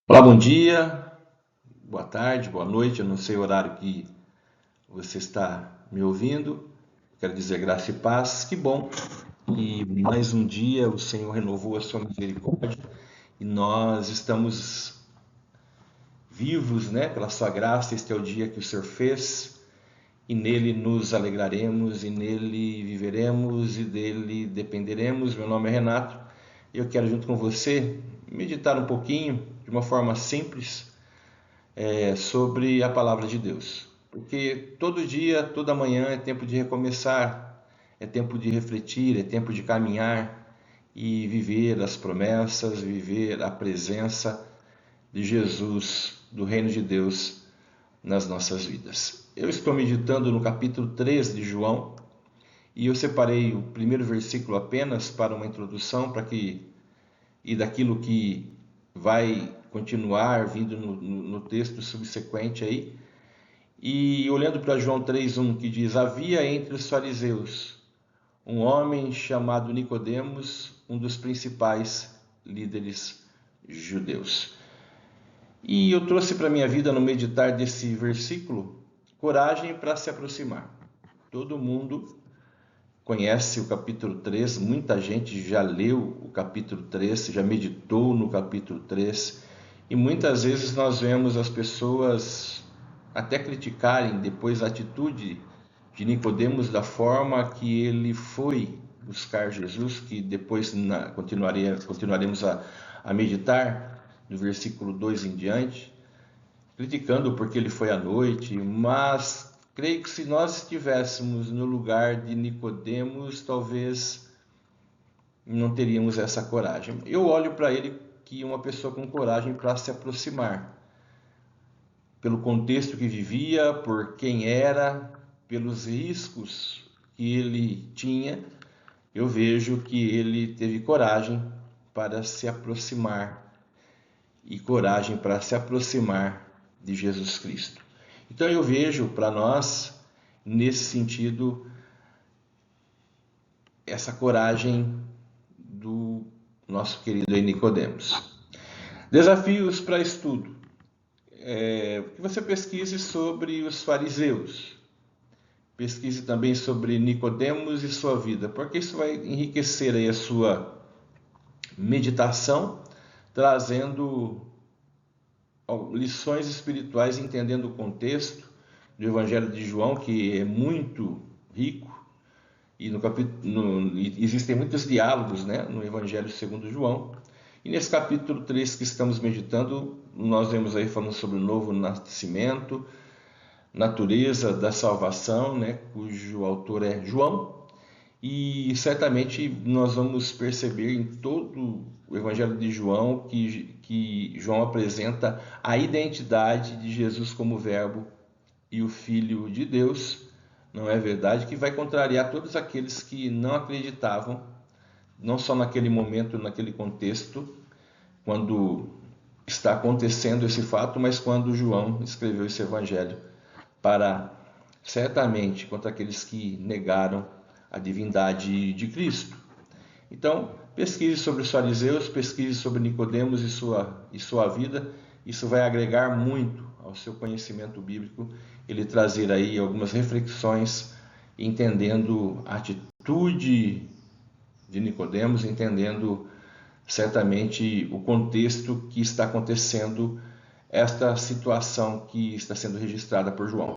Olá, bom dia, boa tarde, boa noite. Eu não sei o horário que você está me ouvindo. Quero dizer graça e paz. Que bom que mais um dia o Senhor renovou a sua misericórdia e nós estamos vivos, né, pela sua graça. Este é o dia que o Senhor fez e nele nos alegraremos e nele viveremos e dele dependeremos. Meu nome é Renato e eu quero, junto com você, meditar um pouquinho de uma forma simples sobre a palavra de Deus. Porque todo dia, toda manhã é tempo de recomeçar, é tempo de refletir, é tempo de caminhar e viver as promessas, viver a presença de Jesus, do reino de Deus nas nossas vidas. Eu estou meditando no capítulo 3 de João e eu separei o primeiro versículo apenas para uma introdução, e daquilo que vai continuar vindo no texto subsequente aí. E olhando para João 3:1, que diz: havia entre os fariseus um homem chamado Nicodemos, um dos principais líderes judeus. E eu trouxe para a minha vida, no meditar desse versículo, coragem para se aproximar. Todo mundo conhece o capítulo 3, muita gente já leu o capítulo 3, já meditou no capítulo 3, e muitas vezes nós vemos as pessoas até criticarem depois a atitude de Nicodemos, da forma que ele foi buscar Jesus, que depois continuaremos a meditar no versículo 2 em diante, criticando porque ele foi à noite, mas creio que se nós estivéssemos no lugar de Nicodemos, talvez não teríamos essa coragem. Eu olho para ele que uma pessoa com coragem para se aproximar, pelo contexto que vivia, por quem era, pelos riscos que ele tinha, eu vejo que ele teve coragem para se aproximar e coragem para se aproximar de Jesus Cristo. Então eu vejo para nós, nesse sentido, essa coragem do nosso querido Nicodemos. Desafios para estudo. Que você pesquise sobre os fariseus, pesquise também sobre Nicodemos e sua vida, porque isso vai enriquecer aí a sua meditação, trazendo lições espirituais, entendendo o contexto do Evangelho de João, que é muito rico, e existem muitos diálogos, né, no Evangelho segundo João. E nesse capítulo 3 que estamos meditando, nós vemos aí falando sobre o novo nascimento, natureza da salvação, né, cujo autor é João. E certamente nós vamos perceber em todo o Evangelho de João que João apresenta a identidade de Jesus como Verbo e o Filho de Deus. Não é verdade? Que vai contrariar todos aqueles que não acreditavam, não só naquele momento, naquele contexto, quando está acontecendo esse fato, mas quando João escreveu esse Evangelho, para certamente contra aqueles que negaram a divindade de Cristo. Então, pesquise sobre os fariseus, pesquise sobre Nicodemos e sua vida. Isso vai agregar muito ao seu conhecimento bíblico, ele trazer aí algumas reflexões, entendendo a atitude de Nicodemos, entendendo certamente o contexto que está acontecendo esta situação que está sendo registrada por João.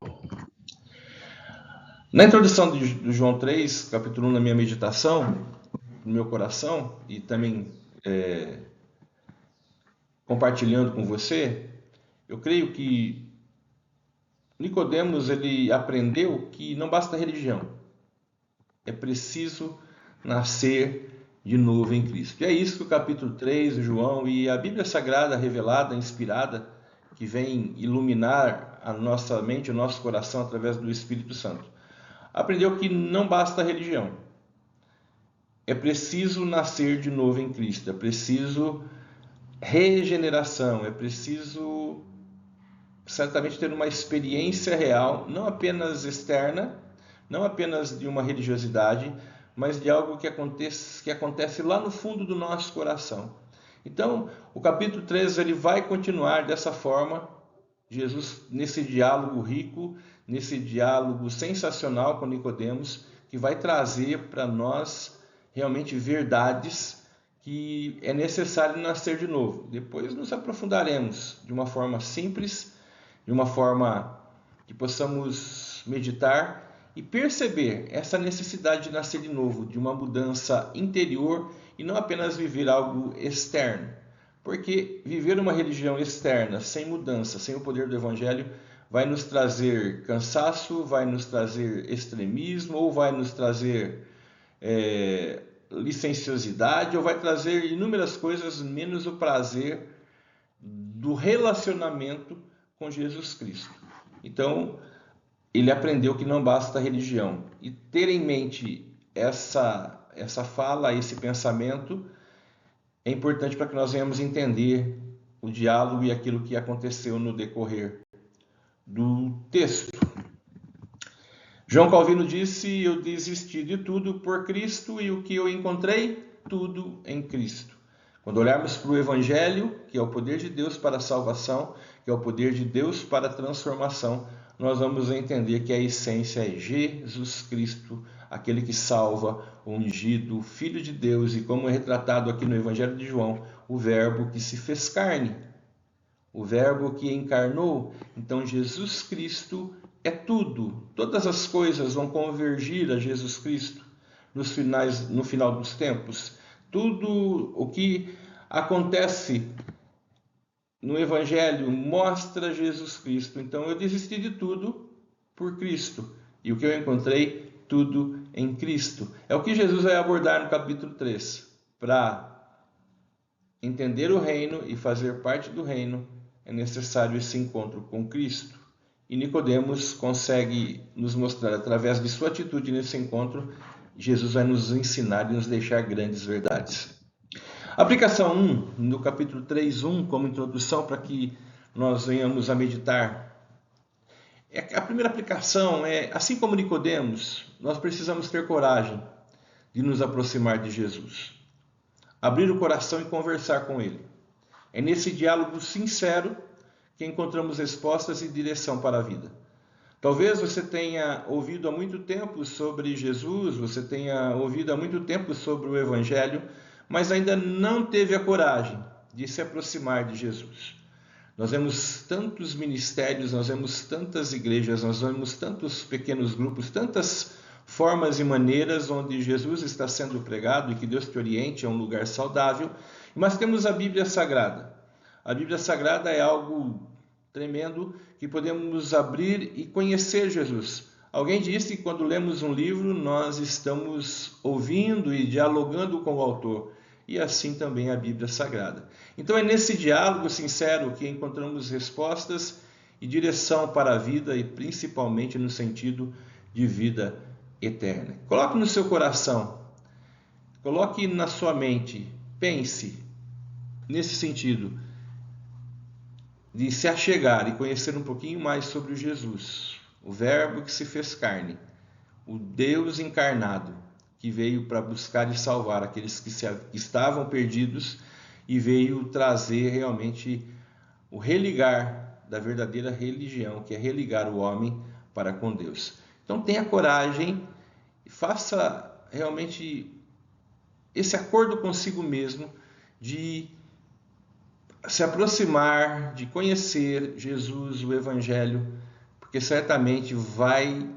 Na introdução do João 3, capítulo 1, na minha meditação, no meu coração, e também compartilhando com você, eu creio que Nicodemos ele aprendeu que não basta religião, é preciso nascer de novo em Cristo. E é isso que o capítulo 3 de João e a Bíblia Sagrada revelada, inspirada, que vem iluminar a nossa mente, o nosso coração através do Espírito Santo. Aprendeu que não basta religião. É preciso nascer de novo em Cristo, é preciso regeneração, é preciso certamente ter uma experiência real, não apenas externa, não apenas de uma religiosidade, mas de algo que acontece lá no fundo do nosso coração. Então, o capítulo 3 ele vai continuar dessa forma, Jesus nesse diálogo rico, nesse diálogo sensacional com Nicodemos, que vai trazer para nós realmente verdades que é necessário nascer de novo. Depois nos aprofundaremos de uma forma simples, de uma forma que possamos meditar e perceber essa necessidade de nascer de novo, de uma mudança interior e não apenas viver algo externo. Porque viver uma religião externa, sem mudança, sem o poder do Evangelho, vai nos trazer cansaço, vai nos trazer extremismo, ou vai nos trazer licenciosidade, ou vai trazer inúmeras coisas, menos o prazer do relacionamento com Jesus Cristo. Então, ele aprendeu que não basta a religião. E ter em mente essa fala, esse pensamento, é importante para que nós venhamos entender o diálogo e aquilo que aconteceu no decorrer do texto. João Calvino disse: eu desisti de tudo por Cristo e o que eu encontrei? Tudo em Cristo. Quando olharmos para o Evangelho, que é o poder de Deus para a salvação, que é o poder de Deus para a transformação, nós vamos entender que a essência é Jesus Cristo, aquele que salva, o ungido, o Filho de Deus, e como é retratado aqui no Evangelho de João, o Verbo que se fez carne, o Verbo que encarnou. Então Jesus Cristo é tudo, todas as coisas vão convergir a Jesus Cristo no final dos tempos. Tudo o que acontece no Evangelho mostra Jesus Cristo. Então eu desisti de tudo por Cristo. E o que eu encontrei? Tudo em Cristo. É o que Jesus vai abordar no capítulo 3. Para entender o reino e fazer parte do reino, é necessário esse encontro com Cristo. E Nicodemos consegue nos mostrar, através de sua atitude nesse encontro, Jesus vai nos ensinar e nos deixar grandes verdades. Aplicação 1, no capítulo 3:1, como introdução para que nós venhamos a meditar. A primeira aplicação é, assim como Nicodemos, nós precisamos ter coragem de nos aproximar de Jesus. Abrir o coração e conversar com Ele. É nesse diálogo sincero que encontramos respostas e direção para a vida. Talvez você tenha ouvido há muito tempo sobre Jesus, você tenha ouvido há muito tempo sobre o Evangelho, mas ainda não teve a coragem de se aproximar de Jesus. Nós vemos tantos ministérios, nós vemos tantas igrejas, nós vemos tantos pequenos grupos, tantas formas e maneiras onde Jesus está sendo pregado e que Deus te oriente a um lugar saudável, mas temos a Bíblia Sagrada. A Bíblia Sagrada é algo tremendo que podemos abrir e conhecer Jesus. Alguém disse que quando lemos um livro, nós estamos ouvindo e dialogando com o autor. E assim também a Bíblia Sagrada. Então é nesse diálogo sincero que encontramos respostas e direção para a vida e principalmente no sentido de vida eterna. Coloque no seu coração, coloque na sua mente, pense nesse sentido de se achegar e conhecer um pouquinho mais sobre o Jesus, o Verbo que se fez carne, o Deus encarnado, que veio para buscar e salvar aqueles que estavam perdidos e veio trazer realmente o religar da verdadeira religião, que é religar o homem para com Deus. Então tenha coragem e faça realmente esse acordo consigo mesmo de se aproximar, de conhecer Jesus, o Evangelho, porque certamente vai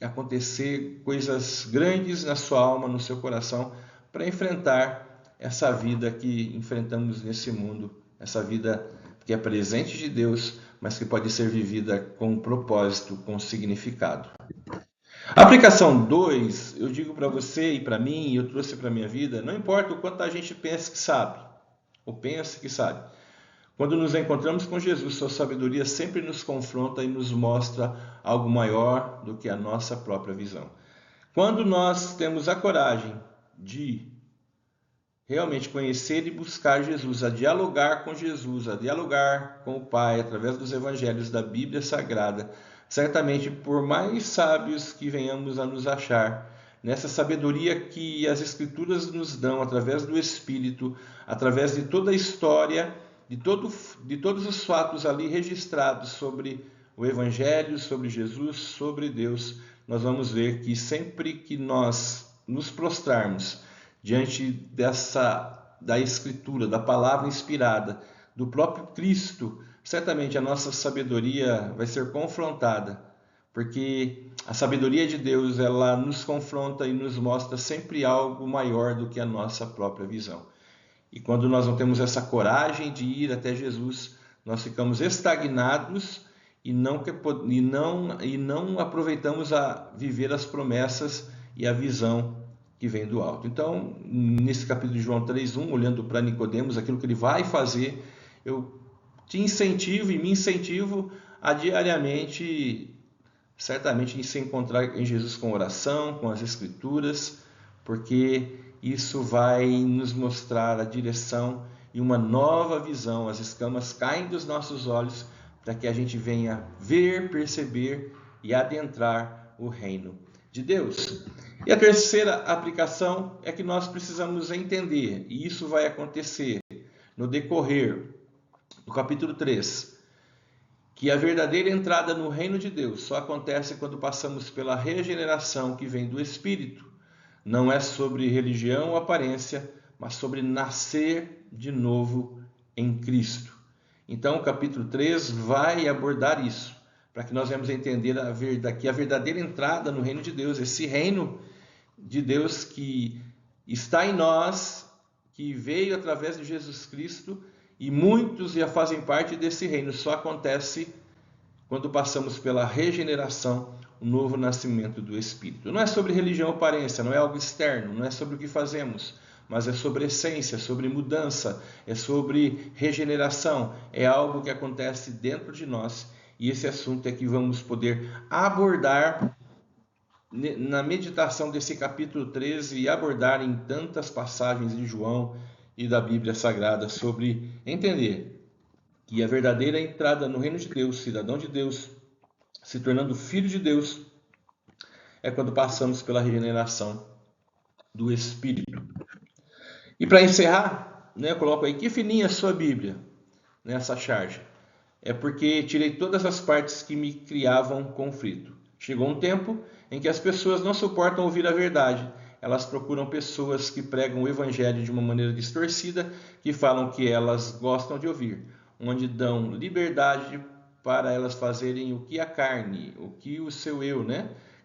acontecer coisas grandes na sua alma, no seu coração, para enfrentar essa vida que enfrentamos nesse mundo, essa vida que é presente de Deus, mas que pode ser vivida com um propósito, com significado. Aplicação 2, eu digo para você e para mim, e eu trouxe para a minha vida, não importa o quanto a gente pensa que sabe, ou pensa que sabe. Quando nos encontramos com Jesus, sua sabedoria sempre nos confronta e nos mostra algo maior do que a nossa própria visão. Quando nós temos a coragem de realmente conhecer e buscar Jesus, a dialogar com Jesus, a dialogar com o Pai através dos evangelhos da Bíblia Sagrada, certamente por mais sábios que venhamos a nos achar, nessa sabedoria que as Escrituras nos dão através do Espírito, através de toda a história, de todos os fatos ali registrados sobre o Evangelho, sobre Jesus, sobre Deus, nós vamos ver que sempre que nós nos prostrarmos diante da Escritura, da palavra inspirada, do próprio Cristo, certamente a nossa sabedoria vai ser confrontada, porque a sabedoria de Deus, ela nos confronta e nos mostra sempre algo maior do que a nossa própria visão. E quando nós não temos essa coragem de ir até Jesus, nós ficamos estagnados e não aproveitamos a viver as promessas e a visão que vem do alto. Então, nesse capítulo de João 3:1, olhando para Nicodemos, aquilo que ele vai fazer, eu te incentivo e me incentivo a diariamente, certamente, se encontrar em Jesus com oração, com as Escrituras, porque isso vai nos mostrar a direção e uma nova visão. As escamas caem dos nossos olhos para que a gente venha ver, perceber e adentrar o reino de Deus. E a terceira aplicação é que nós precisamos entender, e isso vai acontecer no decorrer do capítulo 3, que a verdadeira entrada no reino de Deus só acontece quando passamos pela regeneração que vem do Espírito. Não é sobre religião ou aparência, mas sobre nascer de novo em Cristo. Então, o capítulo 3 vai abordar isso, para que nós venhamos entender que a verdadeira entrada no reino de Deus, esse reino de Deus que está em nós, que veio através de Jesus Cristo, e muitos já fazem parte desse reino, só acontece quando passamos pela regeneração, o novo nascimento do Espírito. Não é sobre religião ou aparência, não é algo externo, não é sobre o que fazemos, mas é sobre essência, sobre mudança, é sobre regeneração, é algo que acontece dentro de nós, e esse assunto é que vamos poder abordar na meditação desse capítulo 13 e abordar em tantas passagens de João e da Bíblia Sagrada sobre entender que a verdadeira entrada no reino de Deus, cidadão de Deus, se tornando filho de Deus, é quando passamos pela regeneração do Espírito. E para encerrar, eu coloco aí, que fininha a sua Bíblia nessa charge. É porque tirei todas as partes que me criavam conflito. Chegou um tempo em que as pessoas não suportam ouvir a verdade. Elas procuram pessoas que pregam o Evangelho de uma maneira distorcida, que falam que elas gostam de ouvir, onde dão liberdade para elas fazerem o que a carne, o que o seu eu,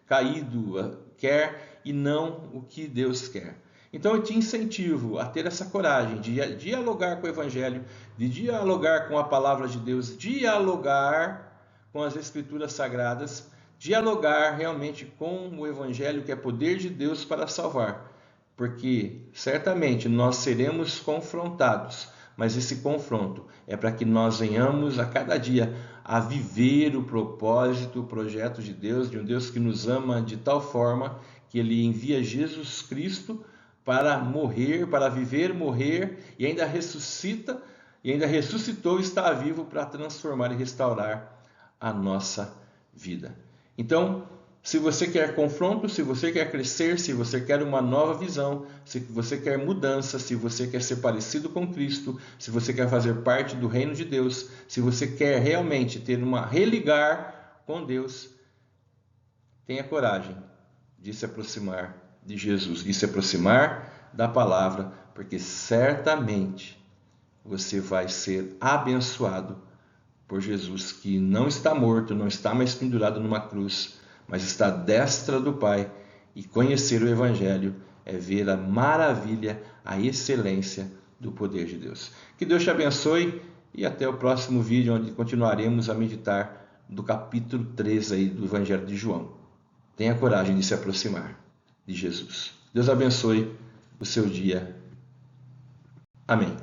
caído quer e não o que Deus quer. Então eu te incentivo a ter essa coragem de dialogar com o Evangelho, de dialogar com a Palavra de Deus, dialogar com as Escrituras Sagradas, dialogar realmente com o Evangelho, que é poder de Deus para salvar. Porque certamente nós seremos confrontados, mas esse confronto é para que nós venhamos a cada dia a viver o propósito, o projeto de um Deus que nos ama de tal forma que Ele envia Jesus Cristo para morrer, para viver, morrer, e ainda ressuscita, e ainda ressuscitou e está vivo para transformar e restaurar a nossa vida. Então, se você quer confronto, se você quer crescer, se você quer uma nova visão, se você quer mudança, se você quer ser parecido com Cristo, se você quer fazer parte do reino de Deus, se você quer realmente ter religar com Deus, tenha coragem de se aproximar de Jesus, de se aproximar da palavra, porque certamente você vai ser abençoado por Jesus, que não está morto, não está mais pendurado numa cruz, mas está à destra do Pai. E conhecer o Evangelho é ver a maravilha, a excelência do poder de Deus. Que Deus te abençoe e até o próximo vídeo, onde continuaremos a meditar do capítulo 3 aí do Evangelho de João. Tenha coragem de se aproximar de Jesus. Deus abençoe o seu dia. Amém.